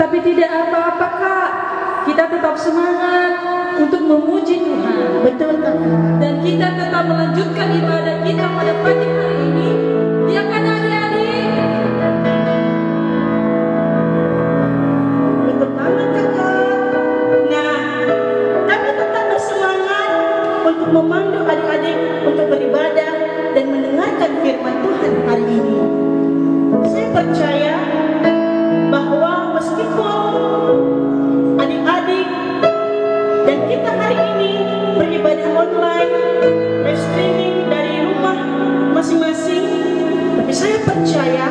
Tapi tidak apa-apa Kak, kita tetap semangat untuk memuji Tuhan. Betul Kak. Dan kita tetap melanjutkan ibadah kita pada pagi hari ini. Ya kan adik-adik? Betul banget Kakak. Nah, kami tetap bersemangat untuk memandu adik-adik untuk beribadah dan mendengarkan firman Tuhan hari ini. Saya percaya bahwa meskipun adik-adik dan kita hari ini beribadah online, live streaming dari rumah masing-masing, tapi saya percaya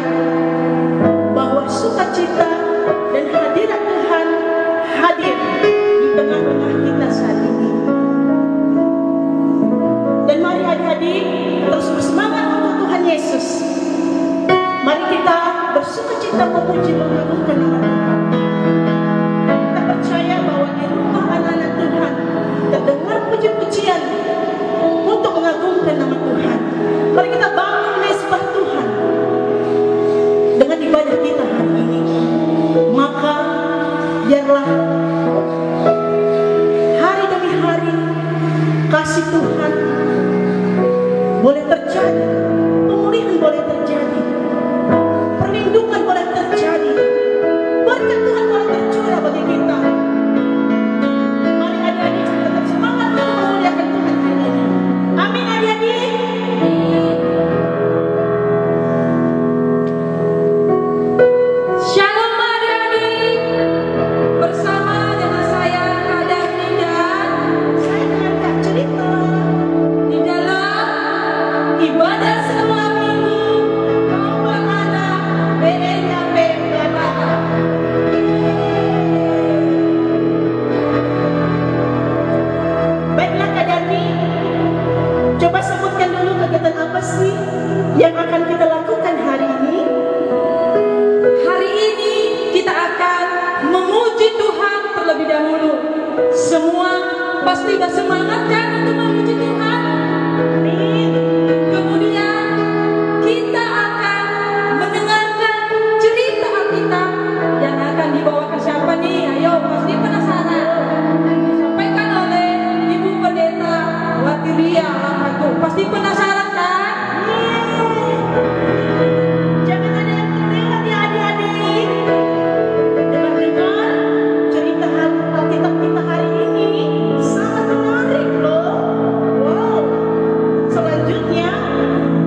bahwa sukacita dan hadirat Tuhan hadir di tengah-tengah kita saat ini. Dan mari adik-adik terus bersemangat untuk Tuhan Yesus. Mari kita bersukacita memuji mengagungkan nama Tuhan. Kita percaya bahwa di rumah anak-anak Tuhan terdengar puji-pujian untuk mengagungkan nama Tuhan. Mari kita bangun mezbah Tuhan dengan ibadah kita hari ini. Maka biarlah hari demi hari kasih Tuhan boleh terjadi, pemulihan boleh terjadi, perlindungan boleh terjadi, berkat Tuhan boleh tercurah bagi kita. Mari adik-adik tetap semangat untuk memuliakan Tuhan hari ini. Amin adik-adik. Shalom adik-adik. Bersama dengan saya Kak Daphne dan Saya dengan Kak Cerita di dalam ibadah semua minggu Kawan anak BNKP Bapak. Baiklah Kak Dani, coba sebutkan dulu kegiatan apa sih yang akan kita lakukan hari ini? Hari ini kita akan memuji Tuhan terlebih dahulu. Semua pasti bersemangat kan untuk memuji Tuhan? Amin. Kemudian kita akan mendengarkan cerita Alkitab yang akan dibawakan siapa nih? Ayo, pasti penasaran. Yang disampaikan oleh Ibu Pendeta Watiria Lamaku. Pasti penasaran kan? Jangan ada yang terlewat ya adik-adik. Dengar-dengar cerita Alkitab kita hari ini sangat menarik loh. Wow. Selanjutnya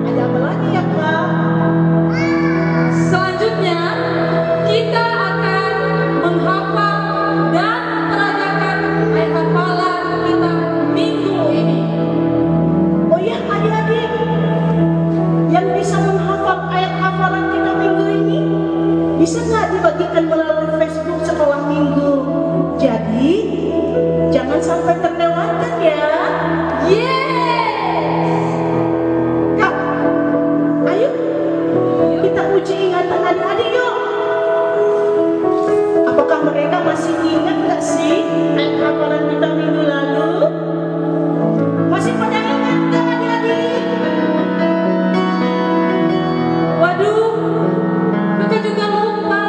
ada apa lagi ya Kak? Selanjutnya kita akan menghafal dan memperagakan ayat hafalan kita minggu ini. Oh ya adik-adik, yang bisa menghafal ayat hafalan kita minggu ini bisa nggak dibagikan melalui Facebook sekolah minggu? Jadi jangan sampai terlewatkan ya. Yes. Kak, ayo kita uji ingatan adik-adik yuk. Apakah mereka masih ingat nggak sih ayat hafalan kita minggu lalu? Masih pada ingat nggak adik-adik? Waduh, kakak juga lupa.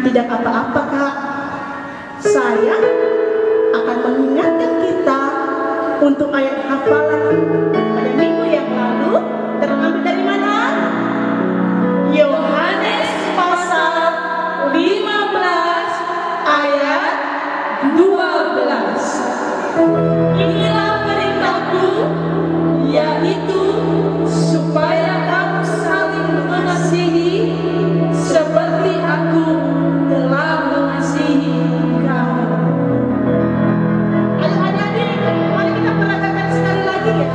tidak apa-apa Kak. Saya akan mengingatkan kita untuk ayat hafalan pada minggu yang lalu terambil dari mana? Yohanes pasal 15 ayat 12. Inilah perintahku, yaitu supaya kamu saling mengasihi seperti aku telah mengasihi kamu. Adik-adik, mari kita perhatikan sekali lagi ya.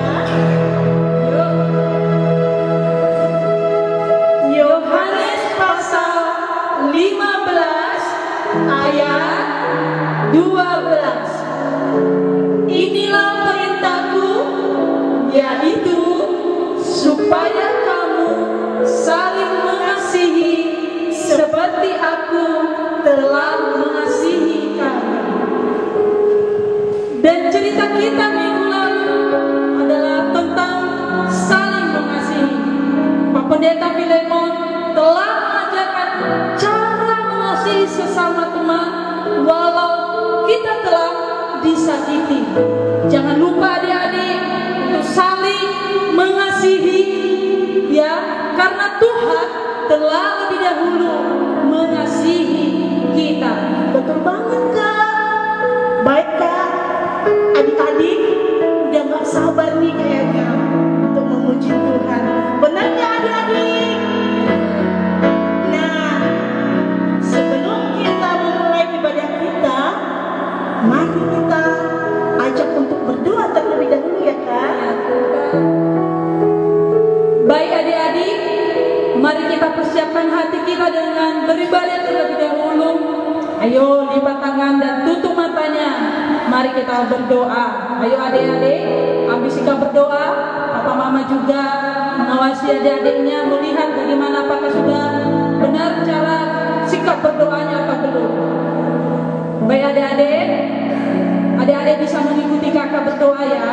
Yohanes pasal 15 ayat 12. Inilah perintahku, yaitu supaya kamu saling mengasihi seperti aku telah mengasihi kamu. Dan cerita kita minggu lalu adalah tentang saling mengasihi. Pak Pendeta Filemon telah mengajarkan cara mengasihi sesama teman walau kita telah disakiti. Jangan lupa adik-adik untuk saling mengasihi ya, karena Tuhan telah lebih dahulu mengasihi kita. Betul banget Kak. Baik Kak, adik-adik udah gak sabar nih kayaknya untuk memuji Tuhan. Benar gak adik-adik? Nah, sebelum kita memulai ibadah kita, mari kita ajak untuk berdoa terlebih dahulu ya Kak. Baik adik-adik, mari kita persiapkan hati kita dengan beribadah terlebih dahulu. Ayo lipat tangan dan tutup matanya. Mari kita berdoa. Ayo adik-adik, ambil sikap berdoa. Papa mama juga mengawasi adik-adiknya, melihat bagaimana apakah sudah benar cara sikap berdoanya atau belum. Baik adik-adik bisa mengikuti kakak berdoa ya.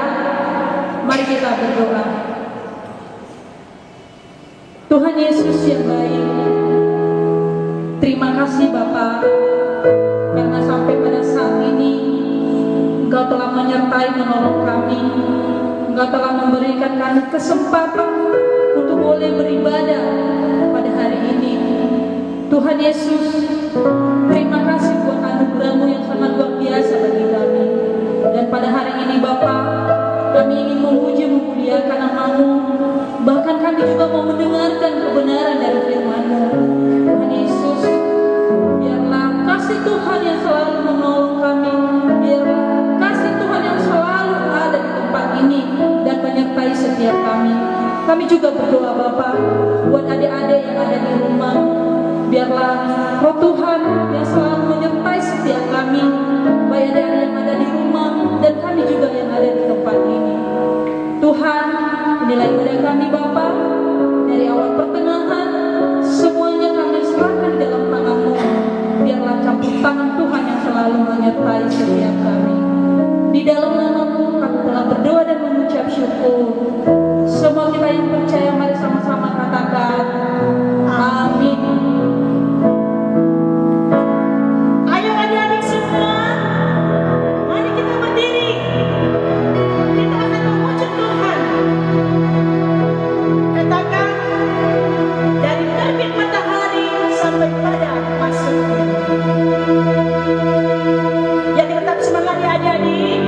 Mari kita berdoa. Tuhan Yesus yang baik, terima kasih Bapa, karena sampai pada saat ini Engkau telah menyertai menolong kami. Engkau telah memberikan kami kesempatan untuk boleh beribadah pada hari ini. Tuhan Yesus, terima kasih buat anugerah-Mu yang sangat luar biasa bagi kami. Dan pada hari ini Bapa, kami ingin memuji memuliakan nama-Mu. Bahkan kami juga mau mendengarkan kebenaran dari firman-Mu. Tuhan Yesus, biarlah kasih Tuhan yang selalu menolong kami. Biarlah kasih Tuhan yang selalu ada di tempat ini dan menyertai setiap kami. Kami juga berdoa Bapa buat adik-adik yang ada di rumah. Biarlah Roh Tuhan yang selalu menyertai setiap kami, baik adik-adik yang ada di rumah dan kami juga yang ada di tempat ini. Tuhan, inilah ibadah kami Bapa, dari awal pertengahan semuanya kami serahkan di dalam tangan-Mu. Biarlah campur tangan Tuhan yang selalu menyertai setiap kami. Di dalam nama-Mu kami telah berdoa dan mengucap syukur. Semua kita yang percaya mari sama-sama katakan amin. Ayo adik-adik semua, mari kita berdiri. Kita akan memuji Tuhan. Katakan dari terbit matahari sampai pada masuknya. Ya, kita tetap semangat ya adik-adik.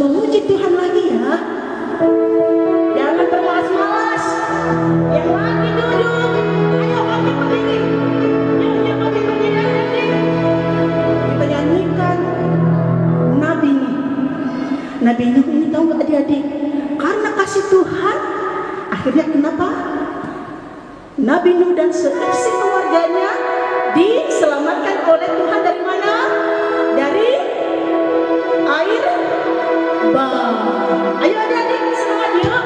memuji Tuhan lagi ya. Jangan bermalas-malas. Yang lagi duduk, ayo bagi berdiri. Yuk bagi berdiri adik. Kita nyanyikan Nabi Nuh. Nabi Nuh ini tahu nggak adik-adik? Karena kasih Tuhan, akhirnya kenapa? Nabi Nuh dan seisi keluarganya diselamatkan oleh Tuhan dari mana? Dari air bah. Ayo adik-adik semangat yuk.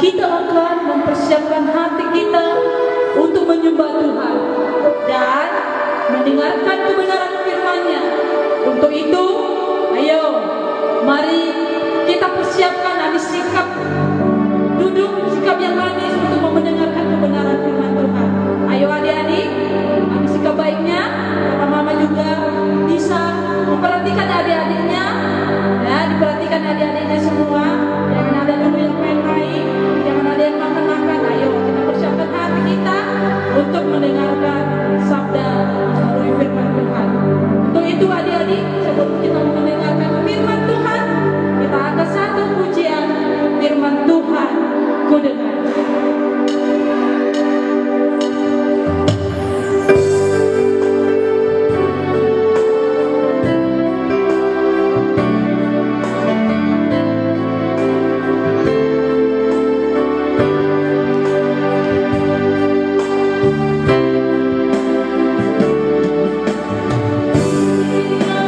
kita akan mempersiapkan hati kita untuk menyembah Tuhan dan mendengarkan kebenaran firman-Nya. Untuk itu, ayo, mari kita persiapkan habis sikap duduk, sikap yang manis untuk mendengarkan kebenaran firman Tuhan. Ayo adik-adik, ambil sikap baiknya. Mama juga bisa memperhatikan adik-adiknya, ya, diperhatikan adik-adiknya semua. Jangan ada dulu yang main-main, jangan ada yang makan-makan. Ayo kita persiapkan hati kita untuk mendengarkan sabda melalui firman Tuhan. Untuk itu adik-adik, sebelum kita mendengarkan firman Tuhan, kita akan satu pujian firman Tuhan ku dengar. Dia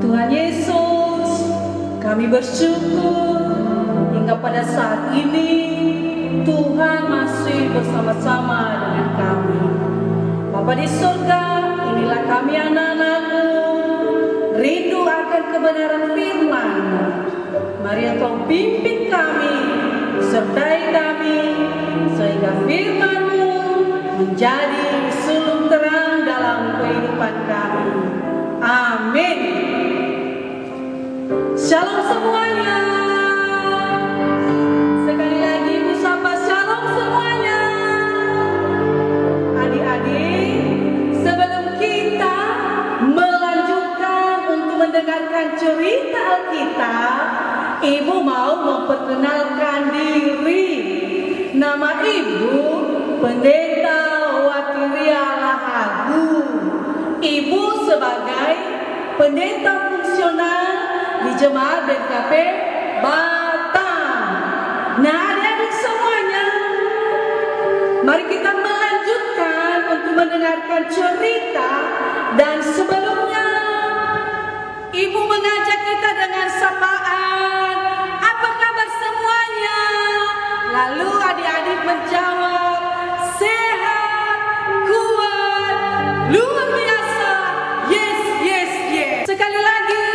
Tuhan Yesus, kami bersyukur hingga pada saat ini Tuhan masih bersama-sama dengan kami. Bapa di surga, inilah kami anak-anak-Mu, rindu akan kebenaran firman-Mu. Mari Engkau pimpin kami, sertai kami, sehingga firman-Mu menjadi sulung terang dalam kehidupan kami. Amin. Shalom semuanya. Sekali lagi Ibu sapa shalom semuanya. Adik-adik, sebelum kita melanjutkan untuk mendengarkan cerita Alkitab, Ibu mau memperkenalkan diri. Nama Ibu Pendeta Watiria Lahagu. Ibu sebagai pendeta fungsional di Jemaat BKP Batam. Nah, adik-adik semuanya, mari kita melanjutkan untuk mendengarkan cerita. Dan sebelumnya, Ibu mengajak kita dengan sapaan, apa kabar semuanya? Lalu adik-adik menjawab, sehat, kuat, luar biasa, yes, yes, yes. Sekali lagi,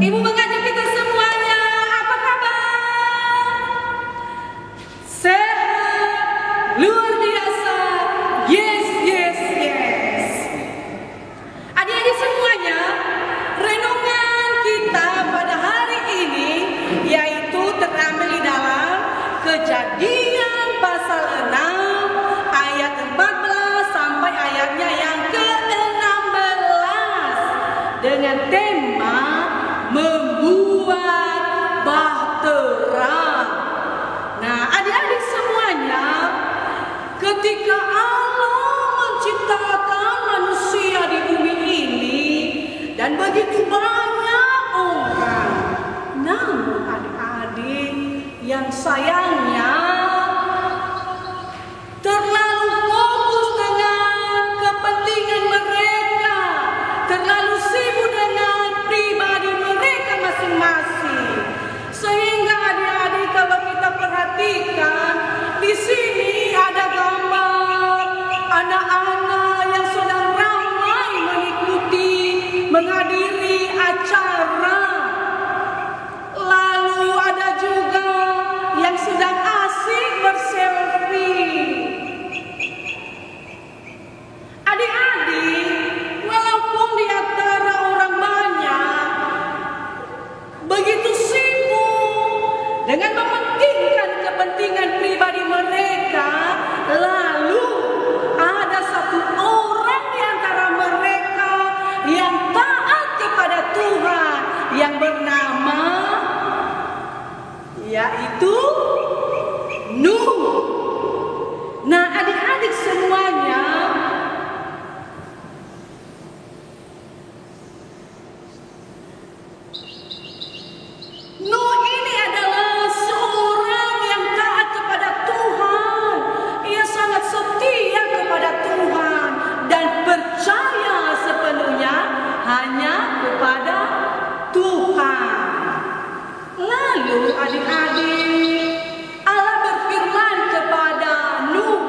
Ibu mengajak kita semuanya, apa kabar? Sehat, luar biasa, yes, yes, yes. Adik-adik semuanya, renungan kita pada hari ini yaitu terambil di dalam Kejadian pasal 6 ayat 14 sampai ayatnya yang ke-16 dengan tema membuat bahtera. Nah, adik-adik semuanya, ketika Allah menciptakan manusia di bumi ini dan begitu banyak orang, namun adik-adik yang sayangnya terlalu fokus dengan kepentingan mereka, terlalu sibuk dengan pribadi mereka masing-masing, sehingga adik-adik kalau kita perhatikan di sini ada gambar anak-anak yang sedang ramai mengikuti, menghadiri acara. Lalu ada juga yang sedang asik berselfie. Adik-adik, walaupun di antara orang banyak begitu sibuk dengan mementingkan kepentingan pribadi mereka, lalu ada satu orang di antara mereka yang taat kepada Tuhan yang bernama yaitu Nuh. Nah, adik-adik semuanya, Nuh ini adalah seorang yang taat kepada Tuhan. Ia sangat setia kepada Tuhan dan percaya sepenuhnya hanya kepada Tuhan. Lalu adik-adik, Allah berfirman kepada Nuh,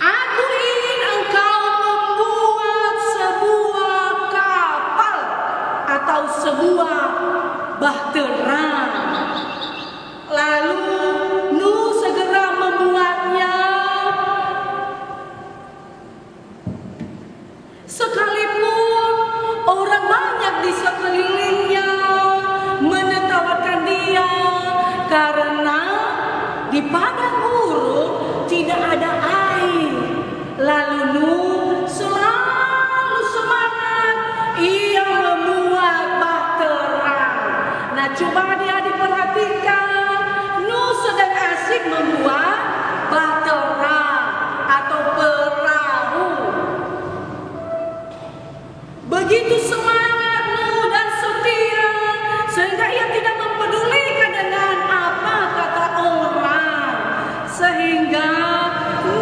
aku ingin engkau membuat sebuah kapal atau sebuah bahtera. Lalu Nuh segera membuatnya. Sekalipun orang banyak di sekelilingnya menertawakan dia karena di padang gurun tidak ada air. Lalu Nuh selalu semangat, ia membuat bahtera. Nah, coba adik-adik perhatikan, Nuh sedang asik membuat bahtera atau perahu. Begitu semangat Nuh dan setia, sehingga ia tidak mempedulikan dengan apa kata orang. Sehingga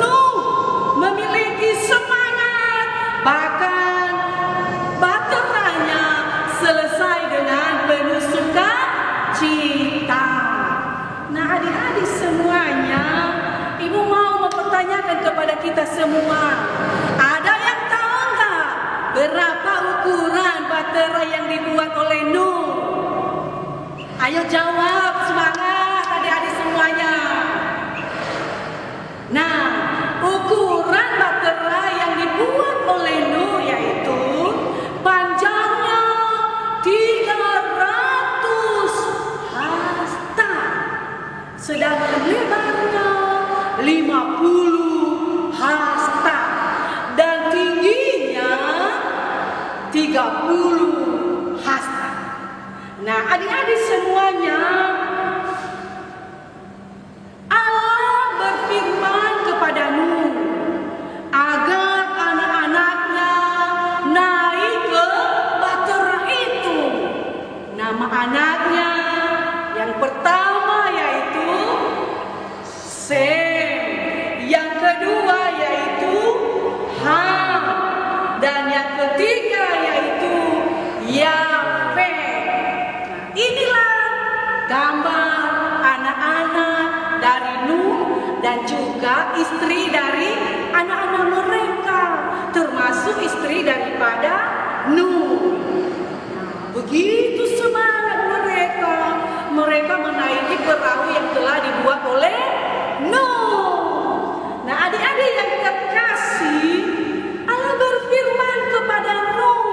Nuh memiliki semangat bahkan baterainya selesai dengan penuh sukacita. Nah, adik-adik semuanya, Ibu mau mempertanyakan kepada kita semua, ada yang tahu nggak berapa ukuran baterai yang dibuat oleh Nuh? Ayo jawab, semangat adik-adik semuanya. Nah, ukuran baterai yang dibuat oleh Nuh yaitu panjangnya 300 hasta, sedangkan lebarnya 50 hasta dan tingginya 30 hasta. Nah, adik-adik semuanya, Allah berfirman kepada Nuh agar anak-anaknya naik ke bahtera itu. Nama anaknya yang pertama yaitu Sem, yang kedua yaitu Ham, dan yang ketiga yaitu Yafet. Nah, inilah gambar anak-anak dari Nuh dan juga istri dari anak-anak mereka, termasuk istri daripada Nuh. Nah, begitu semangat mereka menaiki perahu yang telah dibuat oleh Nuh. Nah, adik-adik yang terkasih, Allah berfirman kepada Nuh,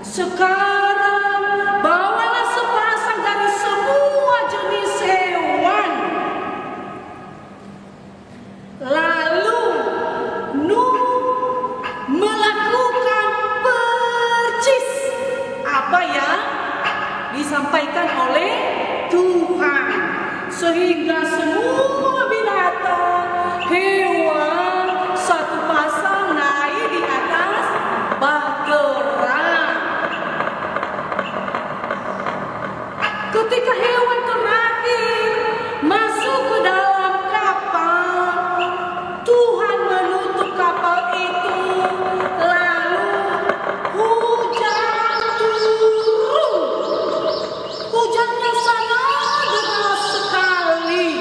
sekarang bawalah sepasang dari semua jenis hewan. Lalu Nuh melakukan percis apa yang disampaikan oleh Tuhan, sehingga semua binatang, hewan, satu pasang naik di atas bahtera. Ketika hewan terakhir masuk ke dalam kapal, Tuhan menutup kapal itu, lalu hujan turun. Hujannya sangat deras sekali.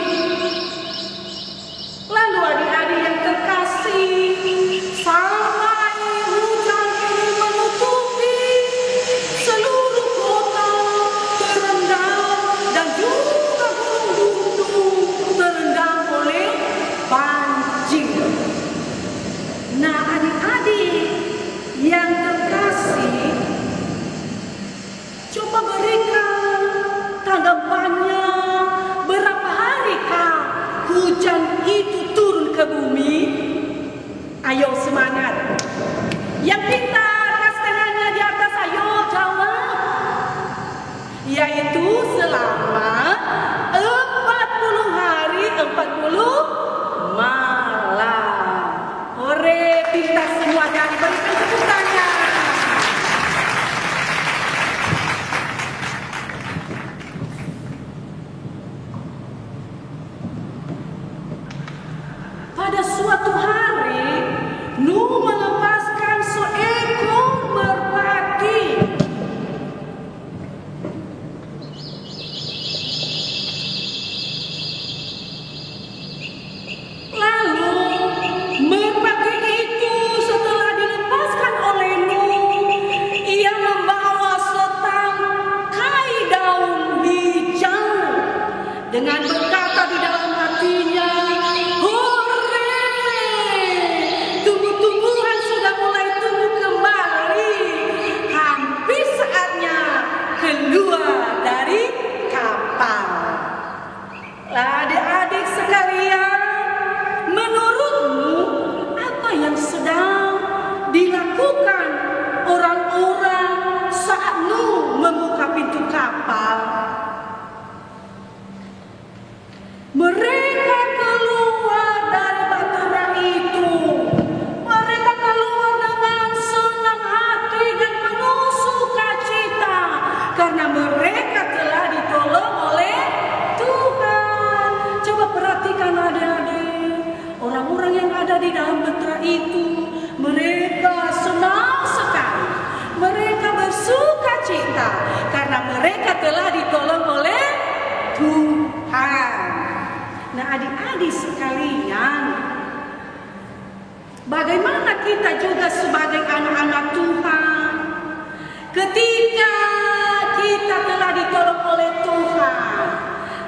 kita karena mereka telah ditolong oleh Tuhan. Nah, adik-adik sekalian, bagaimana kita juga sebagai anak-anak Tuhan ketika kita telah ditolong oleh Tuhan?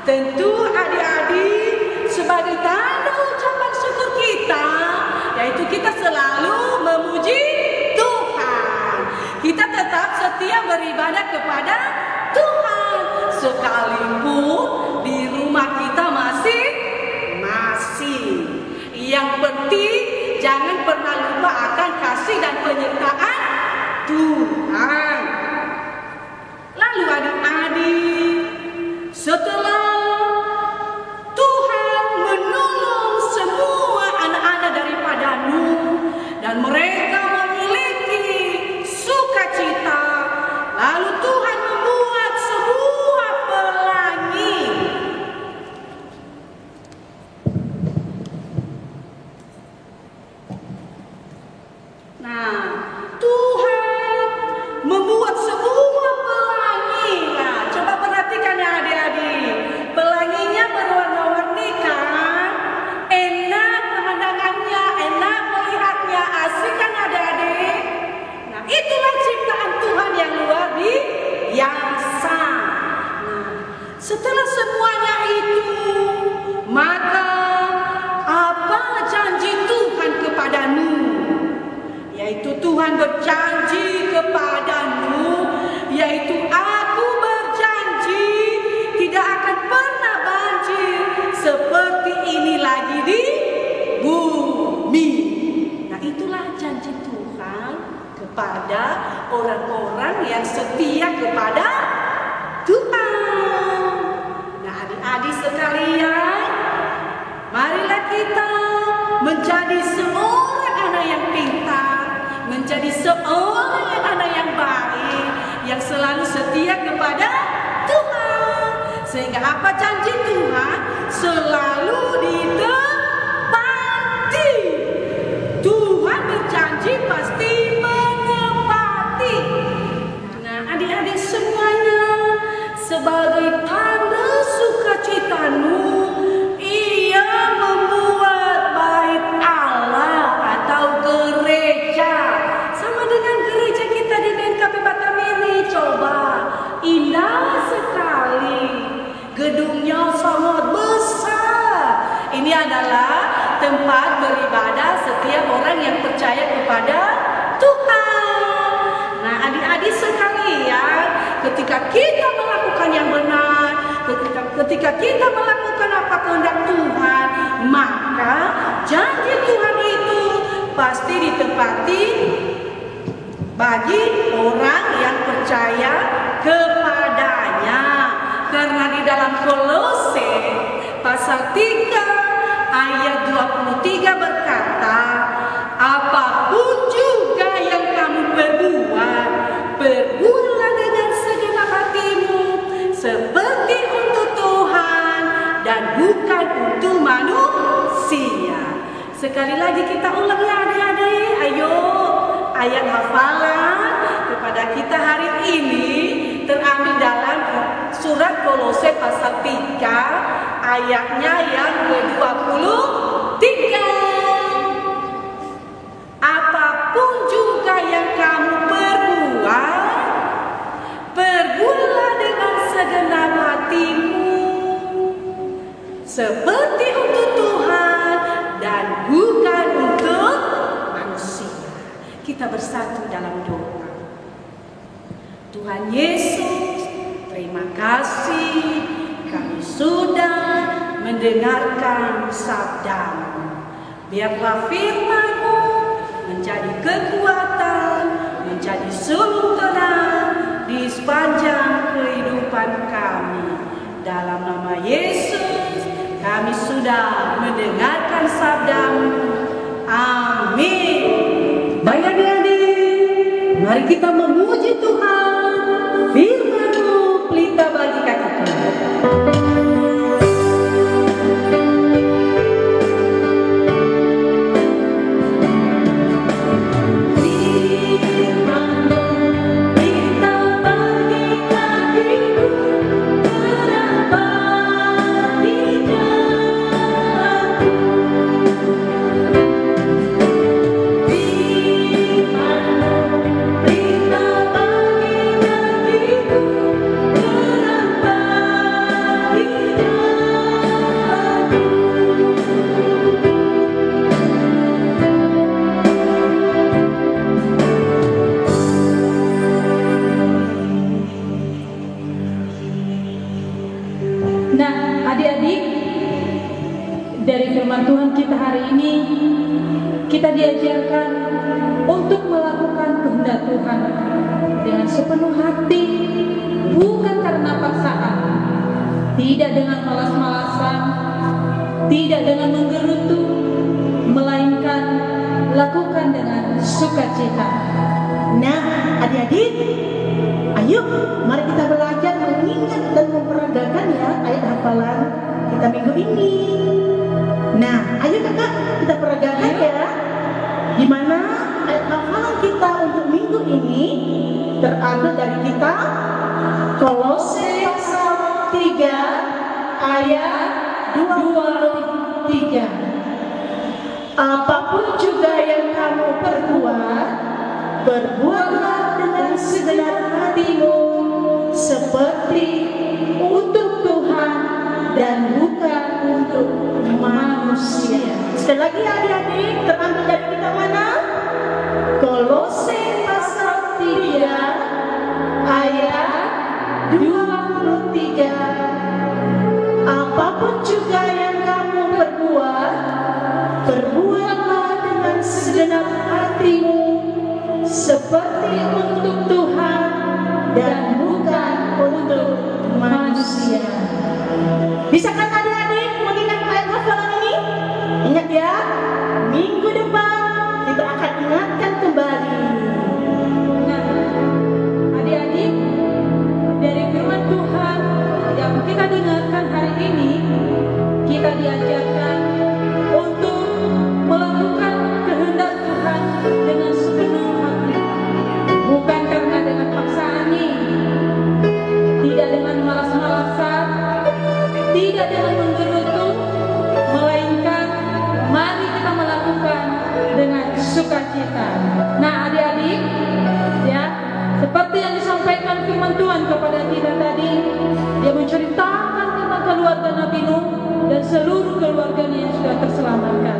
Tentu adik-adik sebagai tanda ucapan syukur kita, yaitu kita selalu memuji Tuhan. Kita tetap setia beribadah kepada Tuhan sekalipun di rumah kita masing-masing. Yang penting jangan pernah lupa akan kasih dan penyertaan Tuhan. Lalu adik-adik, setelah Tuhan menolong semua anak-anak daripada Nuh dan mereka memiliki sukacita, lalu Tuhan membuat sebuah pelangi. Nah, Tuhan membuat sebuah pelangi. Nah, coba perhatikan ya adik-adik. Pelanginya berwarna-warni kan? Enak pemandangannya, enak melihatnya, asik kan adik-adik? Nah, itulah ciptaan Tuhan yang luar biasa. Nah, setelah semuanya itu, maka apa janji Tuhan kepada Nuh? Yaitu Tuhan berjanji kepada Nuh, yaitu aku berjanji tidak akan pernah banjir seperti ini lagi di bumi. Nah, itulah janji Tuhan kepada orang-orang yang setia kepada Tuhan. Nah, adik-adik sekalian, marilah kita menjadi seorang anak yang pintar, menjadi seorang anak yang baik, yang selalu setia kepada Tuhan, sehingga apa janji Tuhan selalu ditepati. Tuhan berjanji pasti menepati. Nah, adik-adik semuanya, sebagai tanda sukacita Nuh, ia membuat bait Allah atau gereja. Sama dengan gereja kita di BNKP Batam ini, coba indah sekali, gedungnya sangat besar. Ini adalah tempat beribadah setiap orang yang percaya kepada Tuhan. Nah, adik-adik sekalian, ketika kita melakukan yang benar, ketika kita melakukan apa kehendak Tuhan, maka janji Tuhan itu pasti ditepati bagi orang yang percaya kepadanya. Karena di dalam Kolose pasal 3 ayat 23 berkata, apapun juga yang kamu perbuat, perbuatlah dengan segenap hatimu, seperti untuk Tuhan dan bukan untuk manusia. Sekali lagi kita ulang ya adik-adik. Ayo, ayat hafalan kepada kita hari ini terambil dalam surat Kolose pasal 3 ayatnya yang ke-23. Apapun juga yang kamu perbuat, perbuatlah dengan segenap hatimu, seperti untuk Tuhan dan bukan untuk manusia. Kita bersatu dalam doa. Tuhan Yesus, terima kasih kami sudah mendengarkan sabda-Mu. Biarlah firman-Mu menjadi kekuatan, menjadi sumber terang di sepanjang kehidupan kami. Dalam nama Yesus, kami sudah mendengarkan sabda-Mu. Amin. Baik adik-adik, mari kita memuji Tuhan. Firman-Mu pelita bagi kaki kami. Firman-Mu pelita bagi firman Tuhan kita hari ini, kita diajarkan untuk melakukan kehendak Tuhan dengan sepenuh hati, bukan karena paksaan, tidak dengan malas-malasan, tidak dengan menggerutu, melainkan lakukan dengan sukacita. Nah, adik-adik, ayo mari kita belajar mengingat dan memperagakan ya ayat hafalan kita minggu ini. Nah, ayo kakak kita peragakan ya. Gimana ayat hafalan kita untuk minggu ini terambil dari kita Kolose pasal 3 ayat 23. Apapun juga yang kamu perbuat, berbuatlah dengan segenap hatimu seperti untuk Tuhan dan bukan untuk manusia. Sekali lagi adik-adik, terambil dari kita mana? Kolose pasal 3 ayat 23. Apapun juga yang kamu perbuat, berbuatlah dengan segenap hatimu seperti untuk Tuhan dan bukan untuk manusia. Bisa kan adik-adik mengingat ayat hafalan ini? Ingat ya, minggu depan kita akan ingatkan kembali. Nah, adik-adik, dari firman Tuhan yang kita dengarkan hari ini, kita diajarkan untuk melakukan kehendak Tuhan dengan sepenuh hati, bukan karena dengan paksaan nih, tidak dengan malas-malasan, tidak dengan menggerutu, melainkan mari kita melakukan dengan sukacita. Nah, adik-adik, ya, seperti yang disampaikan firman Tuhan kepada kita tadi, dia menceritakan tentang keluarga Nabi Nuh dan seluruh keluarganya yang sudah terselamatkan.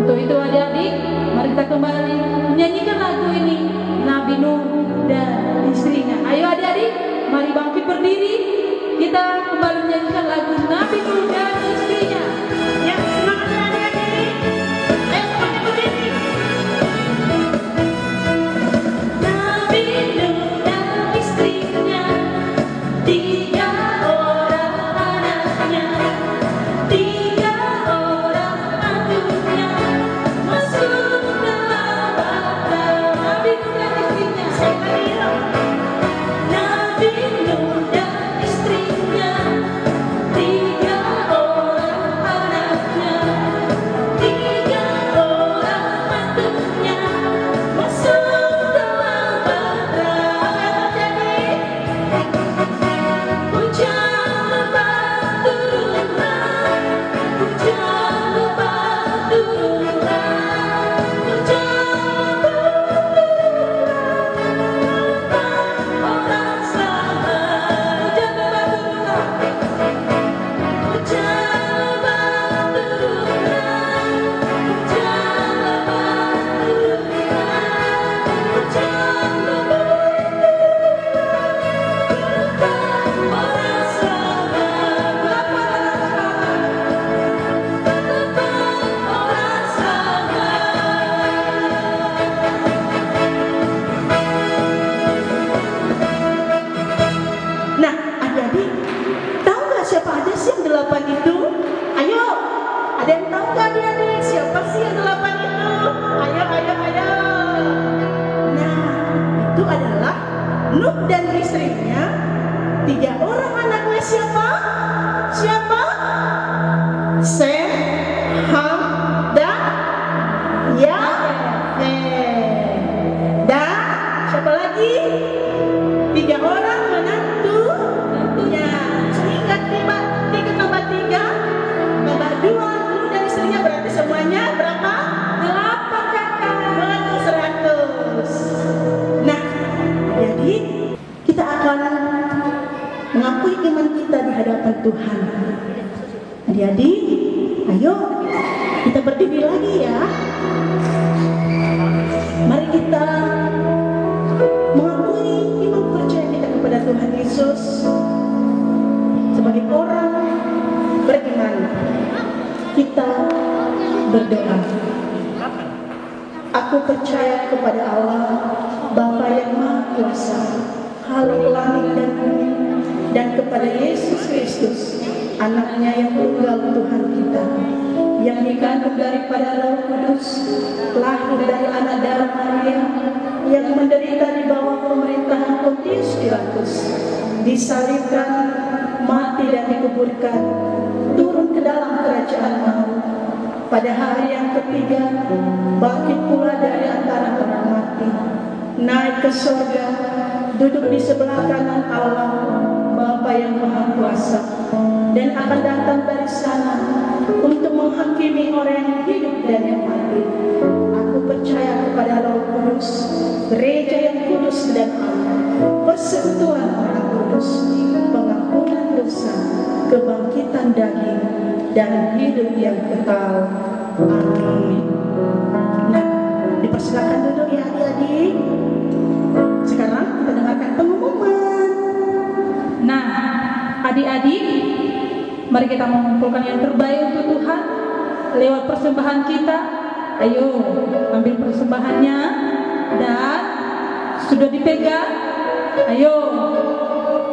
Untuk itu adik-adik, mari kita kembali menyanyikan lagu ini, Nabi Nuh dan istrinya. Ayo adik-adik, mari bangkit berdiri, kita kembali menyanyikan lagu Nabi Nuh dan istrinya. Ya, semangat ya adik-adik. Ayo semuanya berdiri. Nabi Nuh dan istrinya, 3 orang anaknya, 3 orang mantunya, masuk dalam bata. Nabi Nuh dan istrinya, sekali lagi. Nabi Nuh dan istrinya, 3 orang anaknya, 3 orang mantunya, masuk dalam bata. Apa yang terjadi? Hujan lebat turunlah, hujan lebat turunlah, hujan orang selamat. Hujan lebat turunlah, hujan lebat turunlah, hujan lebat turunlah, hujan orang selamat. Berapa orang selamat? Nah, adik-adik, tahu nggak siapa aja sih yang 8 itu? Ayo, ada yang tahu nggak adik-adik siapa sih yang 8 itu? Ayo, ayo, ayo. Nah, itu adalah Nuh dan istrinya, 3 orang anaknya siapa? Siapa? Sem, Ham, dan Yafet. Dan siapa lagi? 3 orang menantunya. Sehingga 3 tambah 3 tambah 2 Nuh dan istrinya berarti semuanya berapa? 8 kakak. Betul, 100. Nah, jadi kita akan mengakui iman kita di hadapan Tuhan. Adik-adik, ayo kita berdiri lagi ya. Mari kita mengakui iman percaya kita kepada Tuhan Yesus sebagai orang beriman. Kita Aku percaya kepada Allah, Bapa yang Maha Kuasa, Khalik langit dan bumi, dan kepada Yesus Kristus, Anaknya yang tunggal Tuhan kita, yang dikandung daripada Roh Kudus, lahir dari anak darah Maria, yang menderita di bawah pemerintahan Pontius Pilatus, disalibkan, mati dan dikuburkan, turun ke dalam kerajaan maut. Pada hari yang ketiga, bangkit pula dari antara orang mati, naik ke surga, duduk di sebelah kanan Allah, Bapa yang Maha Kuasa, dan akan datang dari sana untuk menghakimi orang yang hidup dan yang mati. Aku percaya kepada Roh Kudus, gereja yang kudus dan aman, persekutuan orang kudus, pengampunan dosa, kebangkitan daging, dan hidup yang kekal. Amin. Nah, dipersilakan duduk ya adik-adik. Sekarang kita dengarkan pengumuman. Nah, adik-adik, mari kita mengumpulkan yang terbaik untuk Tuhan lewat persembahan kita. Ayo, ambil persembahannya dan sudah dipegang. Ayo,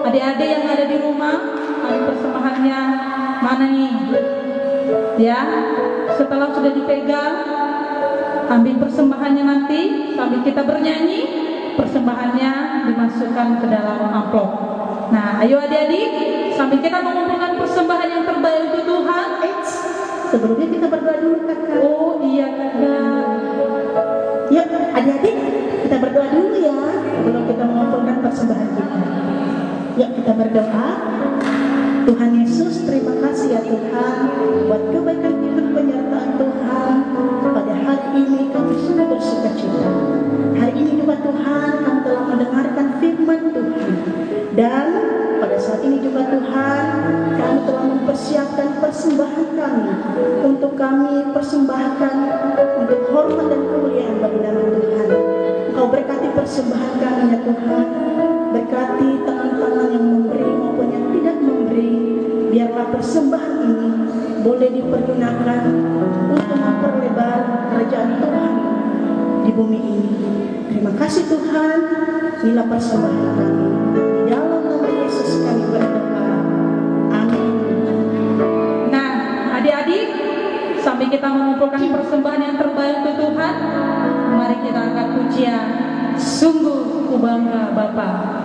adik-adik yang ada di rumah, ambil persembahannya. Mana nih? Ya, setelah sudah dipegang, ambil persembahannya nanti sambil kita bernyanyi, persembahannya dimasukkan ke dalam amplop. Nah, ayo adik-adik, sambil kita mengumpulkan persembahan yang terbaik untuk Tuhan. Sebelumnya kita berdoa dulu, kakak. Oh iya kakak. Yuk adik-adik, kita berdoa dulu ya sebelum kita mengumpulkan persembahan kita. Yuk kita berdoa. Tuhan Yesus, terima kasih ya Tuhan buat kebaikan dan penyertaan Tuhan. Pada hari ini kami sungguh bersuka cita. Hari ini juga Tuhan, kami telah mendengarkan firman Tuhan. Dan pada saat ini juga Tuhan, kami telah mempersiapkan persembahan kami untuk kami persembahkan untuk hormat dan kemuliaan bagi nama Tuhan. Engkau berkati persembahan kami ya Tuhan. Berkati tangan-tangan yang memberi maupun yang tidak memberi. Biarlah persembahan ini boleh dipergunakan untuk memperlebar kerajaan Tuhan di bumi ini. Terima kasih Tuhan. Inilah persembahan kami. Di dalam nama Yesus kami berdoa. Amin. Nah, adik-adik, sambil kita mengumpulkan persembahan yang terbaik untuk Tuhan, mari kita angkat pujian. Sungguh ku bangga Bapa.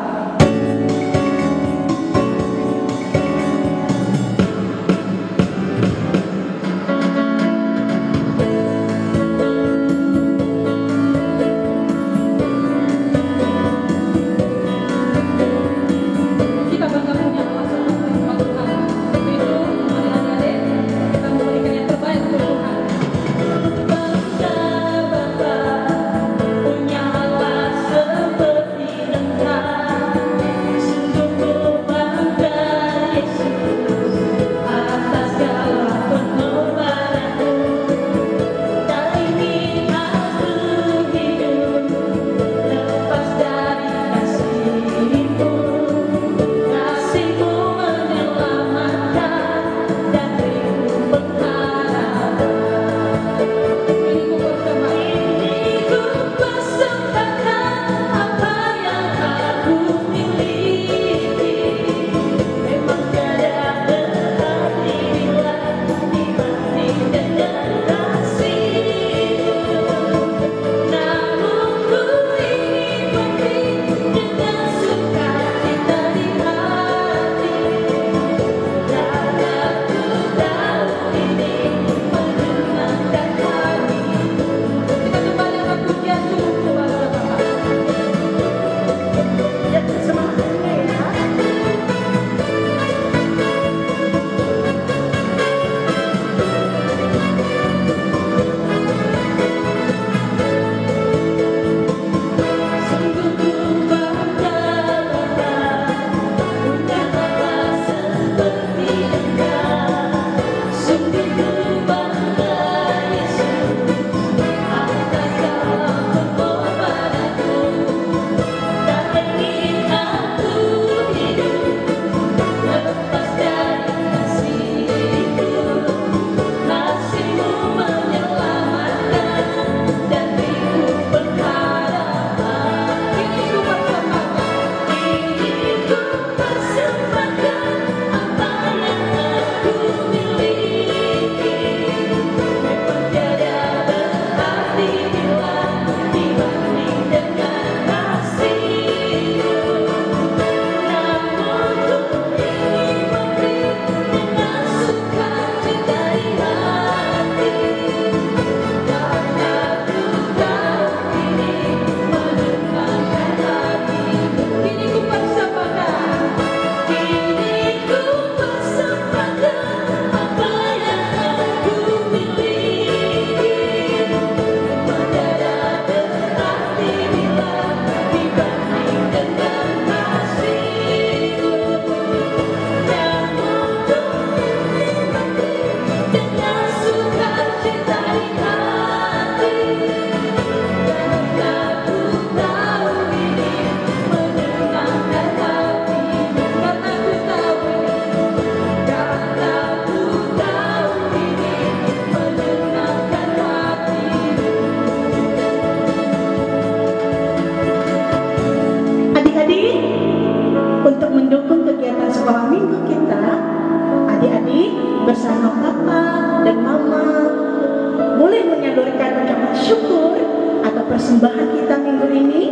Punya Allah seperti engkau. bersama Papa dan Mama boleh menyalurkan ucapan syukur atau persembahan kita minggu ini,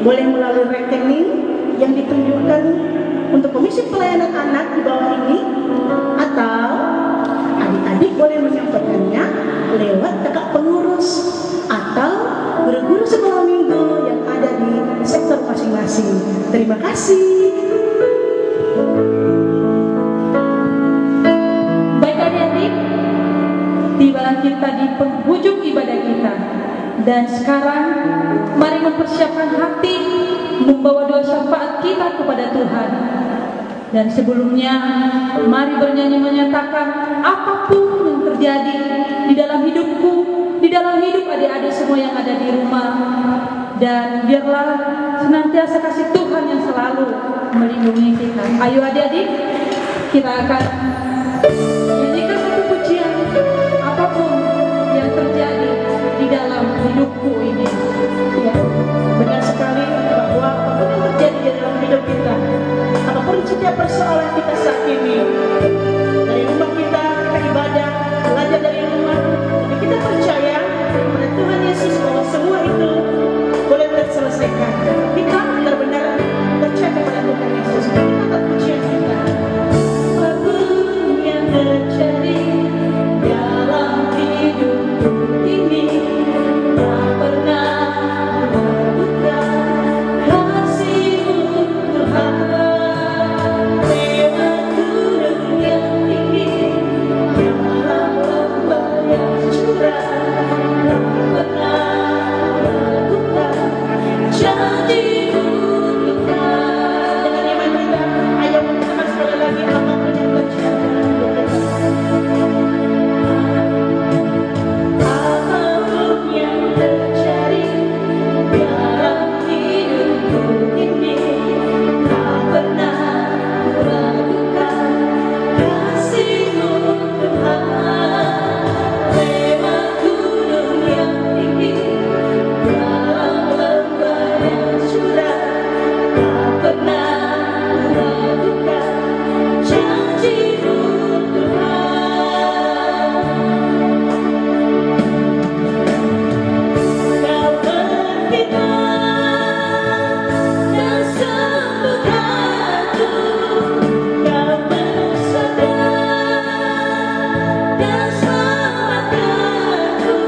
boleh melalui rekening yang ditunjukkan untuk Komisi Pelayanan Anak di bawah ini, atau adik-adik boleh menyampaikannya lewat kakak pengurus atau guru-guru sekolah minggu yang ada di sektor masing-masing. Terima kasih. Baik adik-adik, tibalah kita di penghujung ibadah kita. Dan sekarang mari mempersiapkan hati membawa doa syafaat kita kepada Tuhan. Dan sebelumnya mari bernyanyi menyatakan apapun yang terjadi di dalam hidupku, di dalam hidup adik-adik semua yang ada di rumah, dan biarlah senantiasa kasih Tuhan yang selalu melindungi kita. Ayo adik-adik, kita akan nyanyikan satu pujian apapun yang terjadi di dalam hidupku ini. Ya, benar sekali bahwa apapun yang terjadi di dalam hidup kita, apapun setiap persoalan kita saat ini, dari rumah kita ibadah, belajar dari rumah, tapi kita percaya kepada Tuhan Yesus bahwa semua itu boleh terselesaikan. Kita benar-benar percaya kepada Tuhan Yesus. Kita angkat pujian kita. Apapun yang terjadi dalam hidupku ini, tak pernah meragukan kasih-Mu Tuhan. Lewat gunung yang tinggi, dalam lembah yang curam, tak pernah meragukan janji-Mu Tuhan. Dengan iman kita, ayo kita sekali lagi apapun yang terjadi. Apapun yang terjadi dalam hidupku ini, tak pernah meragukan kasih-Mu Tuhan. Lewat gunung yang tinggi, dalam lembah yang curam, tak pernah meragukan janji-Mu Tuhan. Kau berfirman dan sembuhkanku, Kau bersabda dan selamatkanku.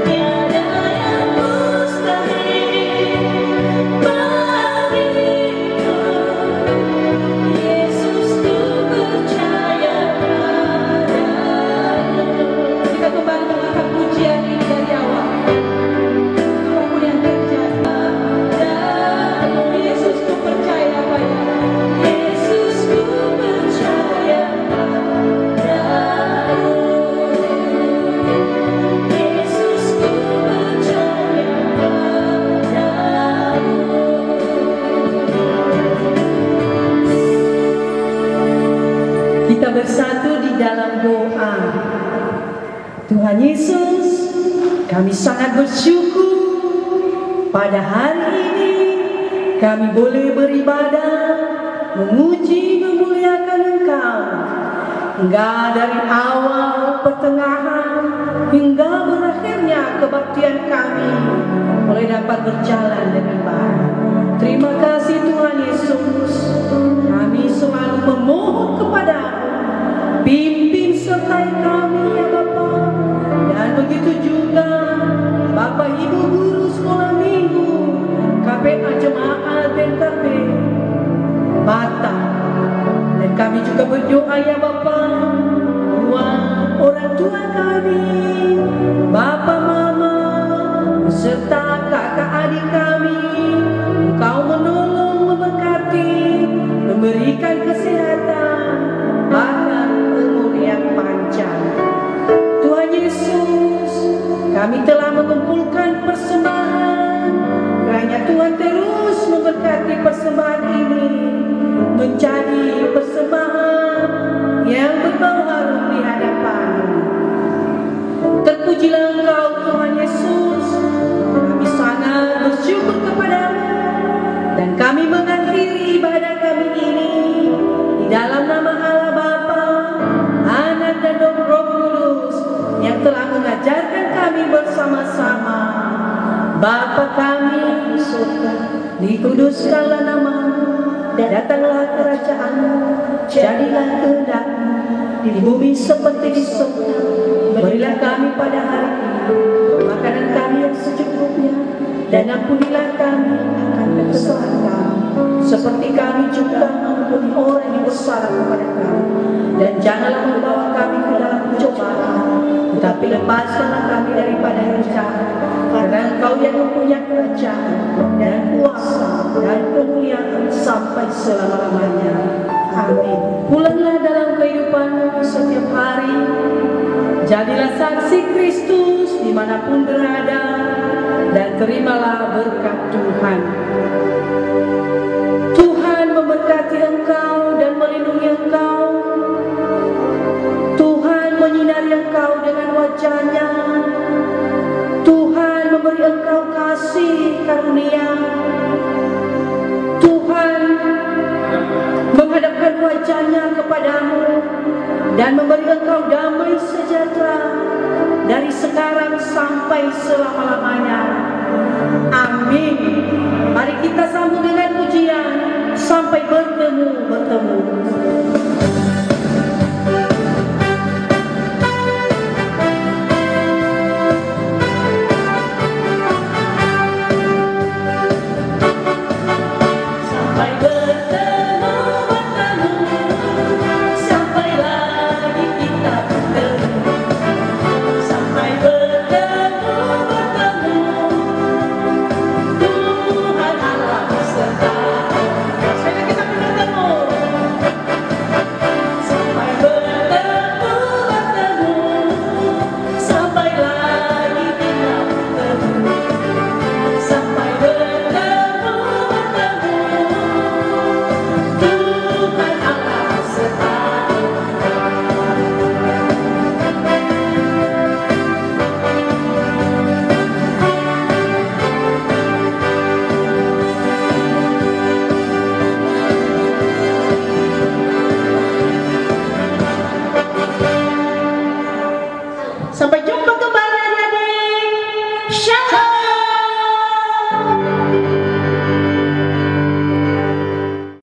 Tiada yang mustahil bagimu, Yesus, ku percaya padamu. Kita kembali mengangkat pujian ini dari awal. Apapun yang terjadi, padamu, Yesus, ku percaya padamu. Yesus, ku percaya padamu. Yesus, ku percaya padamu. Kita bersatu di dalam doa. Tuhan Yesus, kami sangat bersyukur pada hari ini kami boleh beribadah, memuji, memuliakan Engkau. Enggak dari awal, pertengahan, hingga berakhirnya kebaktian kami boleh dapat berjalan dengan baik. Terima kasih Tuhan Yesus. Kami selalu memohon kepadamu, pimpin sertai kami ya Bapa. Dan begitu juga Bapak Ibu guru sekolah minggu, KPA Jemaat BKP Batam. Dan kami juga berdoa ya Bapa, buat orang tua kami, Bapak Mama, beserta kakak adik kami. Engkau menolong, memberkati, memberikan kesehatan, bahkan umur yang panjang. Tuhan Yesus, kami telah mengumpulkan persembahan. Kiranya Tuhan terus memberkati persembahan ini menjadi persembahan yang berbau harum di hadapan-Mu. Terpujilah Engkau Tuhan Yesus. Kami sangat bersyukur kepada-Mu, dan kami mengakhiri ibadah kami ini di dalam nama Allah Bapa, Anak, telah mengajarkan kami bersama-sama. Bapa kami di surga, dikuduskanlah nama-Mu, datanglah kerajaan-Mu, jadilah kehendak-Mu di bumi seperti di surga. Berilah kami pada hari ini makanan kami yang secukupnya, dan ampunilah kami akan kesalahan kami, seperti kami juga mengampuni orang yang bersalah kepada kami. Dan janganlah membawa kami ke dalam pencobaan, tetapi lepaskanlah kami daripada yang jahat. Karena Engkau yang mempunyai kerajaan dan kuasa dan kemuliaan sampai selama-lamanya. Amin. Pulanglah dalam kehidupanmu setiap hari. Jadilah saksi Kristus dimanapun berada, dan terimalah berkat Tuhan. Tuhan memberkati engkau dan melindungi engkau. Tuhan menyinari engkau dengan wajah-Nya. Tuhan memberi engkau kasih karunia. Tuhan menghadapkan wajah-Nya kepadamu dan memberi engkau damai sejahtera dari sekarang sampai selama-lamanya. Amin. Mari kita sambung dengan pujian sampai bertemu. Sampai jumpa.